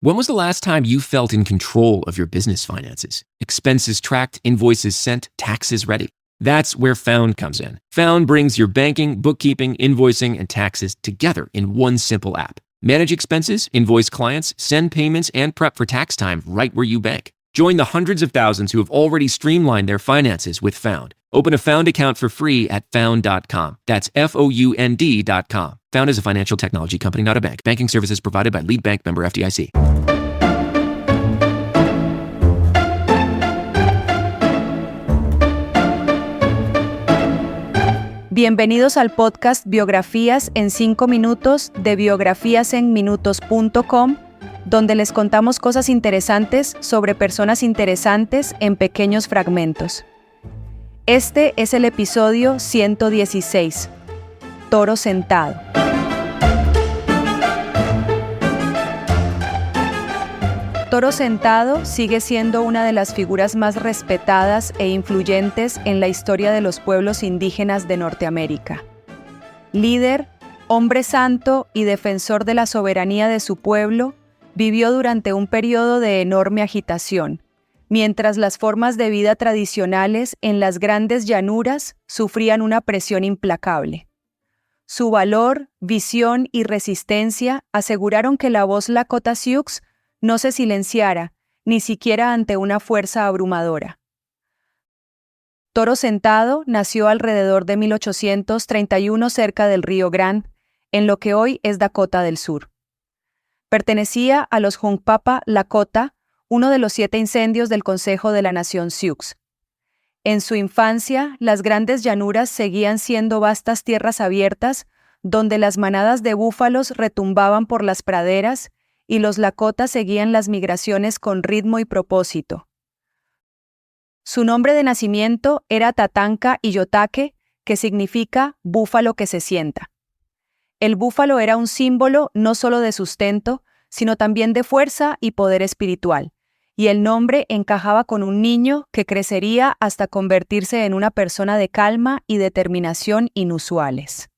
When was the last time you felt in control of your business finances? Expenses tracked, invoices sent, taxes ready. That's where Found comes in. Found brings your banking, bookkeeping, invoicing, and taxes together in one simple app. Manage expenses, invoice clients, send payments, and prep for tax time right where you bank. Join the hundreds of thousands who have already streamlined their finances with Found. Open a Found account for free at found.com. That's FOUND.com. Found is a financial technology company, not a bank. Banking services provided by Lead Bank, member FDIC. Bienvenidos al podcast Biografías en 5 minutos de biografiasenminutos.com, donde les contamos cosas interesantes sobre personas interesantes en pequeños fragmentos. Este es el episodio 116, Toro Sentado. Toro Sentado sigue siendo una de las figuras más respetadas e influyentes en la historia de los pueblos indígenas de Norteamérica. Líder, hombre santo y defensor de la soberanía de su pueblo, vivió durante un periodo de enorme agitación, mientras las formas de vida tradicionales en las grandes llanuras sufrían una presión implacable. Su valor, visión y resistencia aseguraron que la voz Lakota Sioux no se silenciara, ni siquiera ante una fuerza abrumadora. Toro Sentado nació alrededor de 1831 cerca del río Grand, en lo que hoy es Dakota del Sur. Pertenecía a los Hunkpapa Lakota, uno de los 7 incendios del Consejo de la Nación Sioux. En su infancia, las grandes llanuras seguían siendo vastas tierras abiertas, donde las manadas de búfalos retumbaban por las praderas y los Lakota seguían las migraciones con ritmo y propósito. Su nombre de nacimiento era Tatanka Iyotake, que significa búfalo que se sienta. El búfalo era un símbolo no solo de sustento, sino también de fuerza y poder espiritual, y el nombre encajaba con un niño que crecería hasta convertirse en una persona de calma y determinación inusuales.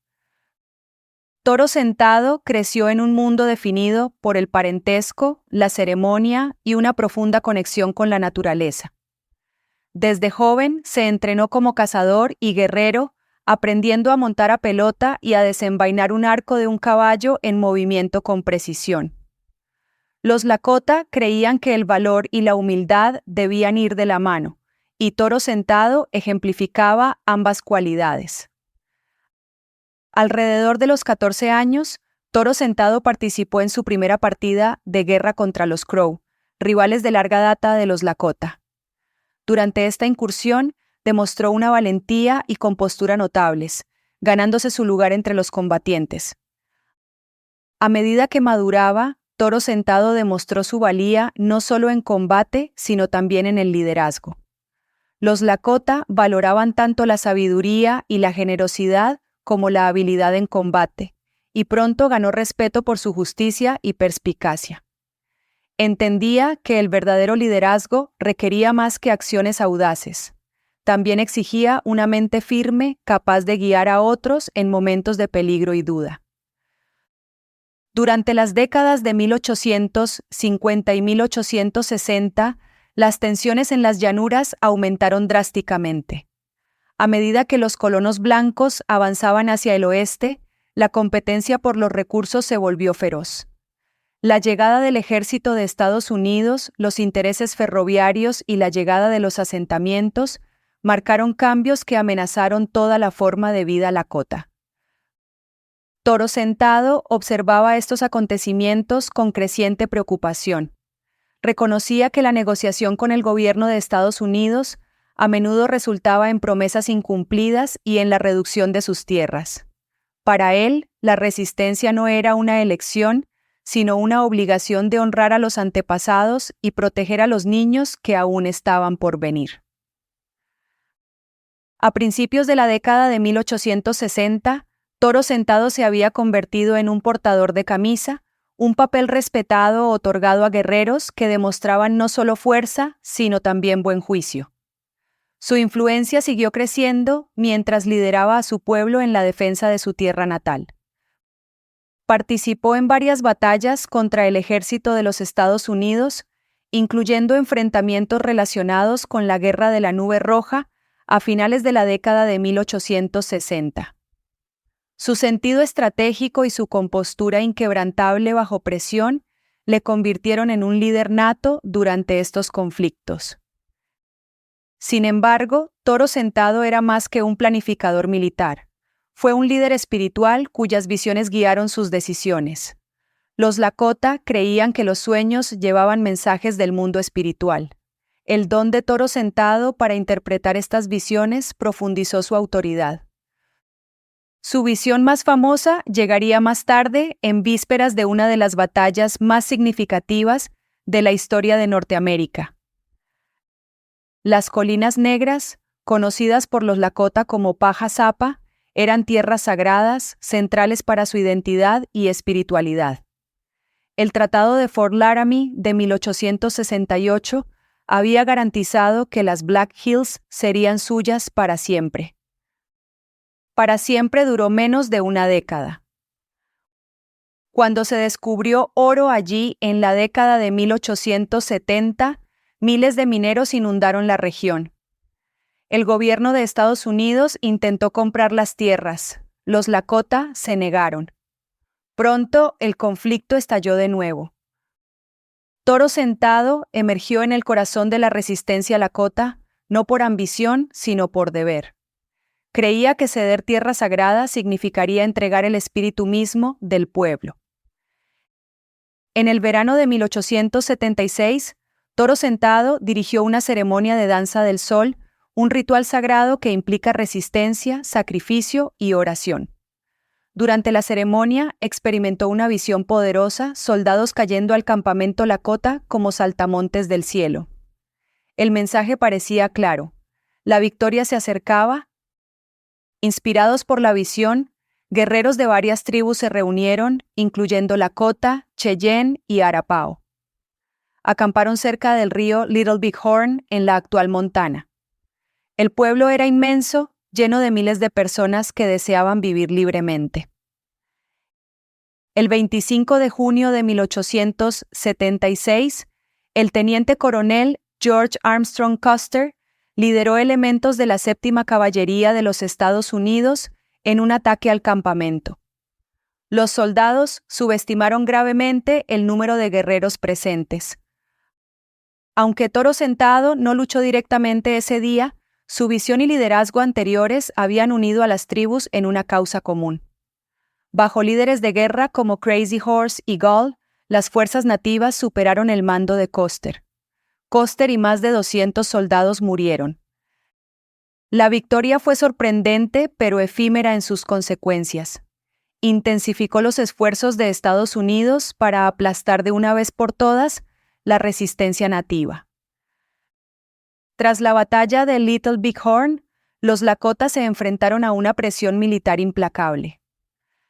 Toro Sentado creció en un mundo definido por el parentesco, la ceremonia y una profunda conexión con la naturaleza. Desde joven se entrenó como cazador y guerrero, aprendiendo a montar a pelota y a desenvainar un arco de un caballo en movimiento con precisión. Los Lakota creían que el valor y la humildad debían ir de la mano, y Toro Sentado ejemplificaba ambas cualidades. Alrededor de los 14 años, Toro Sentado participó en su primera partida de guerra contra los Crow, rivales de larga data de los Lakota. Durante esta incursión, demostró una valentía y compostura notables, ganándose su lugar entre los combatientes. A medida que maduraba, Toro Sentado demostró su valía no solo en combate, sino también en el liderazgo. Los Lakota valoraban tanto la sabiduría y la generosidad como la habilidad en combate, y pronto ganó respeto por su justicia y perspicacia. Entendía que el verdadero liderazgo requería más que acciones audaces. También exigía una mente firme, capaz de guiar a otros en momentos de peligro y duda. Durante las décadas de 1850 y 1860, las tensiones en las llanuras aumentaron drásticamente. A medida que los colonos blancos avanzaban hacia el oeste, la competencia por los recursos se volvió feroz. La llegada del ejército de Estados Unidos, los intereses ferroviarios y la llegada de los asentamientos marcaron cambios que amenazaron toda la forma de vida Lakota. Toro Sentado observaba estos acontecimientos con creciente preocupación. Reconocía que la negociación con el gobierno de Estados Unidos a menudo resultaba en promesas incumplidas y en la reducción de sus tierras. Para él, la resistencia no era una elección, sino una obligación de honrar a los antepasados y proteger a los niños que aún estaban por venir. A principios de la década de 1860, Toro Sentado se había convertido en un portador de camisa, un papel respetado otorgado a guerreros que demostraban no solo fuerza, sino también buen juicio. Su influencia siguió creciendo mientras lideraba a su pueblo en la defensa de su tierra natal. Participó en varias batallas contra el ejército de los Estados Unidos, incluyendo enfrentamientos relacionados con la Guerra de la Nube Roja a finales de la década de 1860. Su sentido estratégico y su compostura inquebrantable bajo presión le convirtieron en un líder nato durante estos conflictos. Sin embargo, Toro Sentado era más que un planificador militar. Fue un líder espiritual cuyas visiones guiaron sus decisiones. Los Lakota creían que los sueños llevaban mensajes del mundo espiritual. El don de Toro Sentado para interpretar estas visiones profundizó su autoridad. Su visión más famosa llegaría más tarde, en vísperas de una de las batallas más significativas de la historia de Norteamérica. Las Colinas Negras, conocidas por los Lakota como Paja Zapa, eran tierras sagradas, centrales para su identidad y espiritualidad. El Tratado de Fort Laramie de 1868 había garantizado que las Black Hills serían suyas para siempre. Para siempre duró menos de una década. Cuando se descubrió oro allí en la década de 1870, miles de mineros inundaron la región. El gobierno de Estados Unidos intentó comprar las tierras. Los Lakota se negaron. Pronto el conflicto estalló de nuevo. Toro Sentado emergió en el corazón de la resistencia Lakota, no por ambición, sino por deber. Creía que ceder tierra sagrada significaría entregar el espíritu mismo del pueblo. En el verano de 1876, Toro Sentado dirigió una ceremonia de danza del sol, un ritual sagrado que implica resistencia, sacrificio y oración. Durante la ceremonia, experimentó una visión poderosa, soldados cayendo al campamento Lakota como saltamontes del cielo. El mensaje parecía claro. La victoria se acercaba. Inspirados por la visión, guerreros de varias tribus se reunieron, incluyendo Lakota, Cheyenne y Arapaho. Acamparon cerca del río Little Big Horn, en la actual Montana. El pueblo era inmenso, lleno de miles de personas que deseaban vivir libremente. El 25 de junio de 1876, el teniente coronel George Armstrong Custer lideró elementos de la 7ª Caballería de los Estados Unidos en un ataque al campamento. Los soldados subestimaron gravemente el número de guerreros presentes. Aunque Toro Sentado no luchó directamente ese día, su visión y liderazgo anteriores habían unido a las tribus en una causa común. Bajo líderes de guerra como Crazy Horse y Gall, las fuerzas nativas superaron el mando de Custer. Custer y más de 200 soldados murieron. La victoria fue sorprendente pero efímera en sus consecuencias. Intensificó los esfuerzos de Estados Unidos para aplastar de una vez por todas la resistencia nativa. Tras la batalla de Little Big Horn, los Lakota se enfrentaron a una presión militar implacable.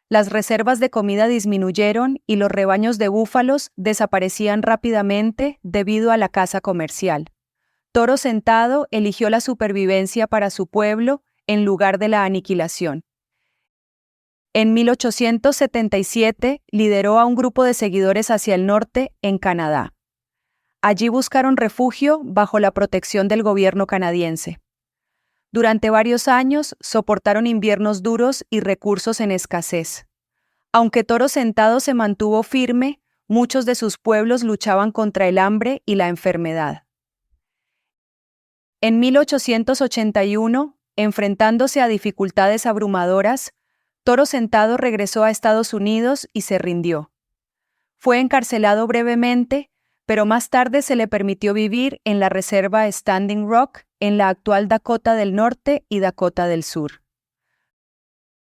Las reservas de comida disminuyeron y los rebaños de búfalos desaparecían rápidamente debido a la caza comercial. Toro Sentado eligió la supervivencia para su pueblo en lugar de la aniquilación. En 1877 lideró a un grupo de seguidores hacia el norte, en Canadá. Allí buscaron refugio bajo la protección del gobierno canadiense. Durante varios años soportaron inviernos duros y recursos en escasez. Aunque Toro Sentado se mantuvo firme, muchos de sus pueblos luchaban contra el hambre y la enfermedad. En 1881, enfrentándose a dificultades abrumadoras, Toro Sentado regresó a Estados Unidos y se rindió. Fue encarcelado brevemente, pero más tarde se le permitió vivir en la reserva Standing Rock, en la actual Dakota del Norte y Dakota del Sur.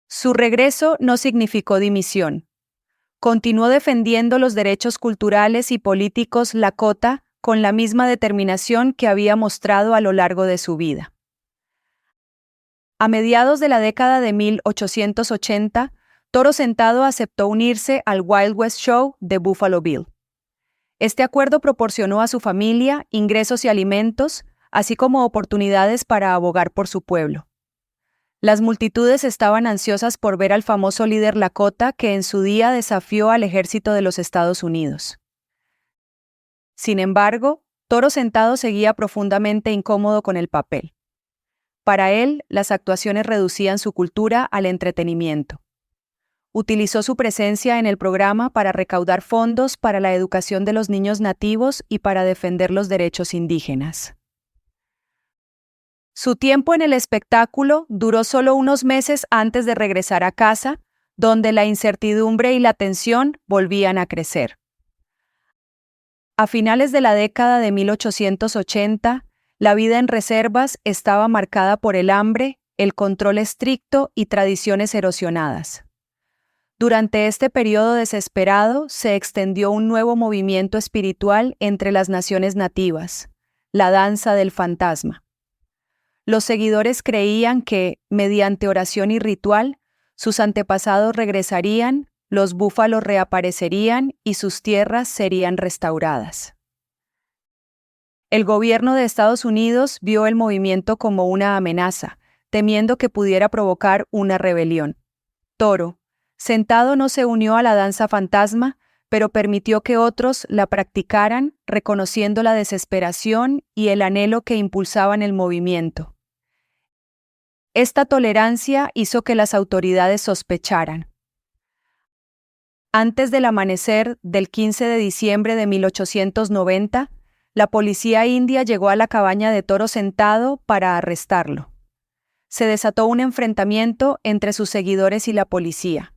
Su regreso no significó dimisión. Continuó defendiendo los derechos culturales y políticos Lakota con la misma determinación que había mostrado a lo largo de su vida. A mediados de la década de 1880, Toro Sentado aceptó unirse al Wild West Show de Buffalo Bill. Este acuerdo proporcionó a su familia ingresos y alimentos, así como oportunidades para abogar por su pueblo. Las multitudes estaban ansiosas por ver al famoso líder Lakota que en su día desafió al ejército de los Estados Unidos. Sin embargo, Toro Sentado seguía profundamente incómodo con el papel. Para él, las actuaciones reducían su cultura al entretenimiento. Utilizó su presencia en el programa para recaudar fondos para la educación de los niños nativos y para defender los derechos indígenas. Su tiempo en el espectáculo duró solo unos meses antes de regresar a casa, donde la incertidumbre y la tensión volvían a crecer. A finales de la década de 1880, la vida en reservas estaba marcada por el hambre, el control estricto y tradiciones erosionadas. Durante este periodo desesperado se extendió un nuevo movimiento espiritual entre las naciones nativas, la danza del fantasma. Los seguidores creían que, mediante oración y ritual, sus antepasados regresarían, los búfalos reaparecerían y sus tierras serían restauradas. El gobierno de Estados Unidos vio el movimiento como una amenaza, temiendo que pudiera provocar una rebelión. Toro Sentado no se unió a la danza fantasma, pero permitió que otros la practicaran, reconociendo la desesperación y el anhelo que impulsaban el movimiento. Esta tolerancia hizo que las autoridades sospecharan. Antes del amanecer del 15 de diciembre de 1890, la policía india llegó a la cabaña de Toro Sentado para arrestarlo. Se desató un enfrentamiento entre sus seguidores y la policía.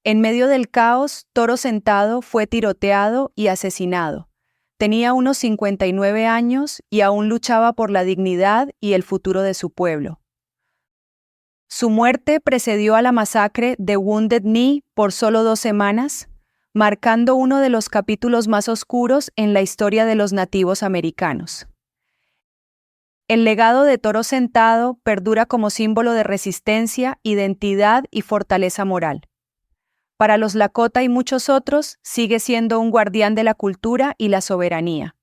En medio del caos, Toro Sentado fue tiroteado y asesinado. Tenía unos 59 años y aún luchaba por la dignidad y el futuro de su pueblo. Su muerte precedió a la masacre de Wounded Knee por solo 2 semanas, marcando uno de los capítulos más oscuros en la historia de los nativos americanos. El legado de Toro Sentado perdura como símbolo de resistencia, identidad y fortaleza moral. Para los Lakota y muchos otros, sigue siendo un guardián de la cultura y la soberanía.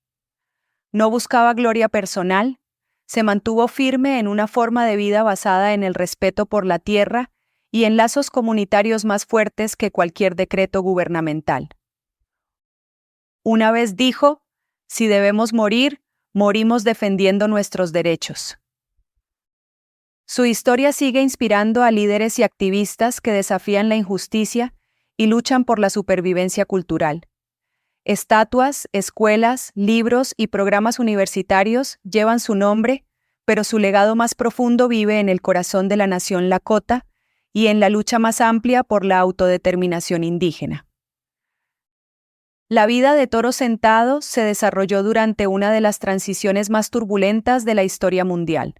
No buscaba gloria personal, se mantuvo firme en una forma de vida basada en el respeto por la tierra y en lazos comunitarios más fuertes que cualquier decreto gubernamental. Una vez dijo, si debemos morir, morimos defendiendo nuestros derechos. Su historia sigue inspirando a líderes y activistas que desafían la injusticia y luchan por la supervivencia cultural. Estatuas, escuelas, libros y programas universitarios llevan su nombre, pero su legado más profundo vive en el corazón de la nación Lakota y en la lucha más amplia por la autodeterminación indígena. La vida de Toro Sentado se desarrolló durante una de las transiciones más turbulentas de la historia mundial.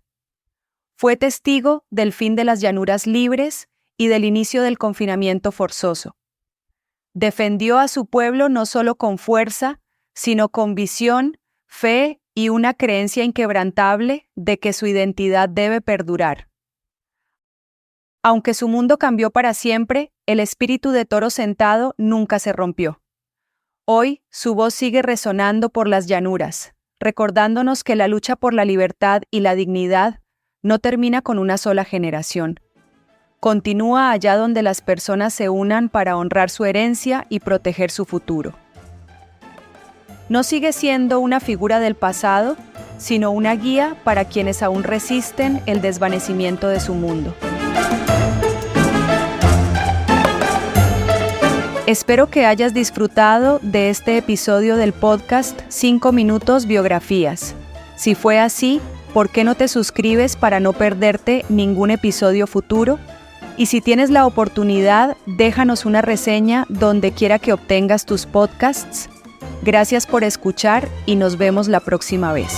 Fue testigo del fin de las llanuras libres y del inicio del confinamiento forzoso. Defendió a su pueblo no solo con fuerza, sino con visión, fe y una creencia inquebrantable de que su identidad debe perdurar. Aunque su mundo cambió para siempre, el espíritu de Toro Sentado nunca se rompió. Hoy, su voz sigue resonando por las llanuras, recordándonos que la lucha por la libertad y la dignidad no termina con una sola generación. Continúa allá donde las personas se unan para honrar su herencia y proteger su futuro. No sigue siendo una figura del pasado, sino una guía para quienes aún resisten el desvanecimiento de su mundo. Espero que hayas disfrutado de este episodio del podcast 5 Minutos Biografías. Si fue así, ¿por qué no te suscribes para no perderte ningún episodio futuro? Y si tienes la oportunidad, déjanos una reseña donde quiera que obtengas tus podcasts. Gracias por escuchar y nos vemos la próxima vez.